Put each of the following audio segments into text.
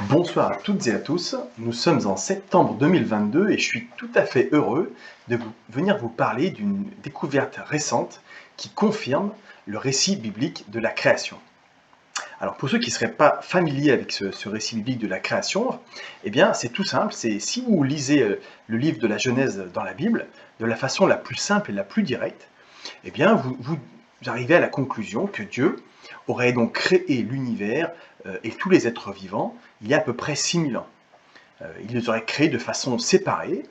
Bonsoir à toutes et à tous, nous sommes en septembre 2022 et je suis tout à fait heureux de venir vous parler d'une découverte récente qui confirme le récit biblique de la création. Alors pour ceux qui ne seraient pas familiers avec ce récit biblique de la création, eh bien c'est tout simple, c'est si vous lisez le livre de la Genèse dans la Bible de la façon la plus simple et la plus directe, eh bien vous arrivez à la conclusion que Dieu aurait donc créé l'univers et tous les êtres vivants il y a à peu près 6000 ans. Il les aurait créés de façon séparée.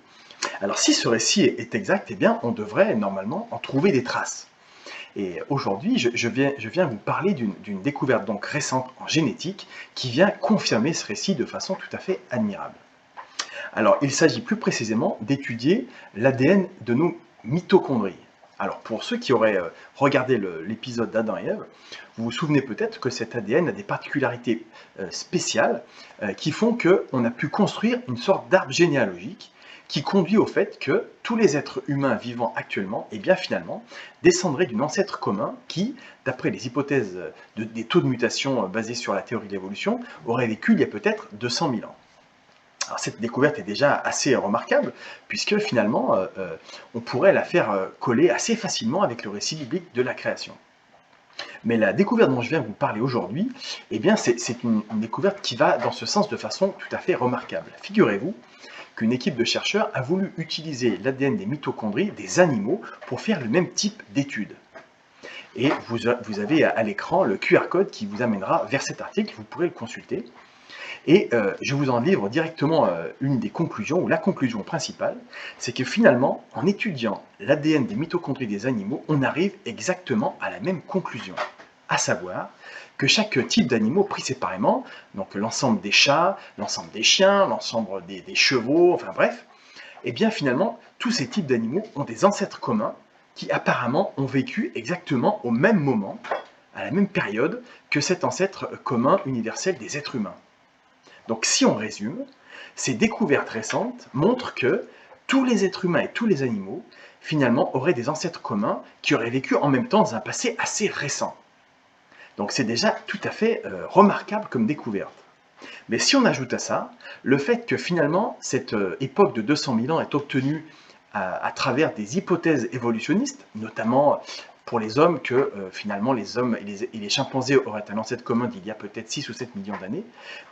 Alors si ce récit est exact, eh bien on devrait normalement en trouver des traces. Et aujourd'hui, je viens vous parler d'une découverte donc récente en génétique qui vient confirmer ce récit de façon tout à fait admirable. Alors, il s'agit plus précisément d'étudier l'ADN de nos mitochondries. Alors, pour ceux qui auraient regardé l'épisode d'Adam et Ève, vous vous souvenez peut-être que cet ADN a des particularités spéciales qui font qu'on a pu construire une sorte d'arbre généalogique qui conduit au fait que tous les êtres humains vivant actuellement, eh bien finalement, descendraient d'un ancêtre commun qui, d'après les hypothèses des taux de mutation basés sur la théorie de l'évolution, aurait vécu il y a peut-être 200 000 ans. Alors cette découverte est déjà assez remarquable, puisque finalement, on pourrait la faire coller assez facilement avec le récit biblique de la création. Mais la découverte dont je viens vous parler aujourd'hui, eh bien c'est une découverte qui va dans ce sens de façon tout à fait remarquable. Figurez-vous qu'une équipe de chercheurs a voulu utiliser l'ADN des mitochondries des animaux pour faire le même type d'études. Et vous avez à l'écran le QR code qui vous amènera vers cet article, vous pourrez le consulter. Et je vous en livre directement une des conclusions, ou la conclusion principale, c'est que finalement, en étudiant l'ADN des mitochondries des animaux, on arrive exactement à la même conclusion, à savoir que chaque type d'animaux pris séparément, donc l'ensemble des chats, l'ensemble des chiens, l'ensemble des chevaux, enfin bref, et bien finalement, tous ces types d'animaux ont des ancêtres communs qui apparemment ont vécu exactement au même moment, à la même période, que cet ancêtre commun universel des êtres humains. Donc si on résume, ces découvertes récentes montrent que tous les êtres humains et tous les animaux, finalement, auraient des ancêtres communs qui auraient vécu en même temps dans un passé assez récent. Donc c'est déjà tout à fait remarquable comme découverte. Mais si on ajoute à ça le fait que finalement cette époque de 200 000 ans est obtenue à travers des hypothèses évolutionnistes, notamment pour les hommes que finalement les hommes et les chimpanzés auraient un ancêtre commun d'il y a peut-être 6 ou 7 millions d'années.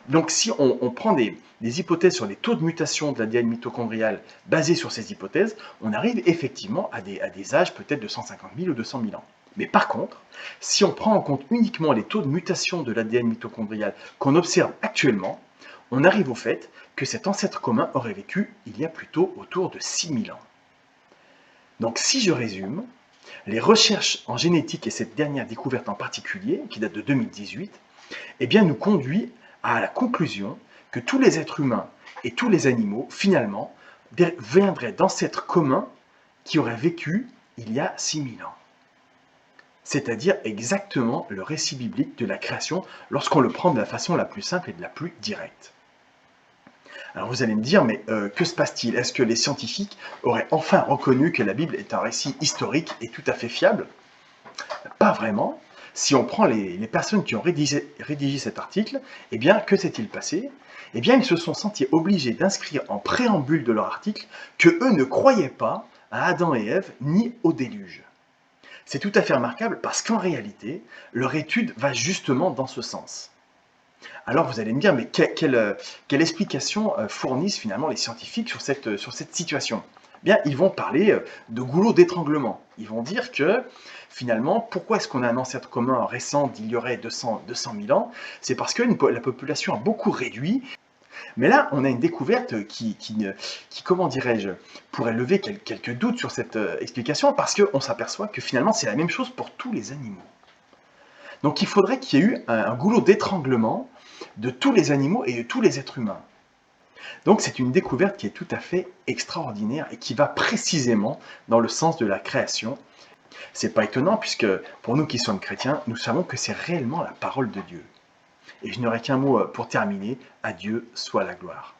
Donc si on prend des hypothèses sur les taux de mutation de l'ADN mitochondrial basés sur ces hypothèses, on arrive effectivement à des âges peut-être de 150 000 ou 200 000 ans. Mais par contre, si on prend en compte uniquement les taux de mutation de l'ADN mitochondrial qu'on observe actuellement, on arrive au fait que cet ancêtre commun aurait vécu il y a plutôt autour de 6000 ans. Donc si je résume, les recherches en génétique et cette dernière découverte en particulier, qui date de 2018, eh bien, nous conduit à la conclusion que tous les êtres humains et tous les animaux, finalement, viendraient d'ancêtres communs qui auraient vécu il y a 6000 ans. C'est-à-dire exactement le récit biblique de la création lorsqu'on le prend de la façon la plus simple et de la plus directe. Alors vous allez me dire, mais que se passe-t-il? Est-ce que les scientifiques auraient enfin reconnu que la Bible est un récit historique et tout à fait fiable? Pas vraiment. Si on prend les personnes qui ont rédigé cet article, eh bien, que s'est-il passé? Eh bien, ils se sont sentis obligés d'inscrire en préambule de leur article que eux ne croyaient pas à Adam et Ève ni au déluge. C'est tout à fait remarquable parce qu'en réalité, leur étude va justement dans ce sens. Alors vous allez me dire, mais quelle explication fournissent finalement les scientifiques sur cette situation? Bien, ils vont parler de goulot d'étranglement. Ils vont dire que finalement, pourquoi est-ce qu'on a un ancêtre commun récent d'il y aurait 200 000 ans? C'est parce que la population a beaucoup réduit. Mais là, on a une découverte qui comment dirais-je, pourrait lever quelques doutes sur cette explication parce qu'on s'aperçoit que finalement, c'est la même chose pour tous les animaux. Donc il faudrait qu'il y ait eu un goulot d'étranglement de tous les animaux et de tous les êtres humains. Donc c'est une découverte qui est tout à fait extraordinaire et qui va précisément dans le sens de la création. C'est pas étonnant puisque pour nous qui sommes chrétiens, nous savons que c'est réellement la parole de Dieu. Et je n'aurai qu'un mot pour terminer, à Dieu soit la gloire.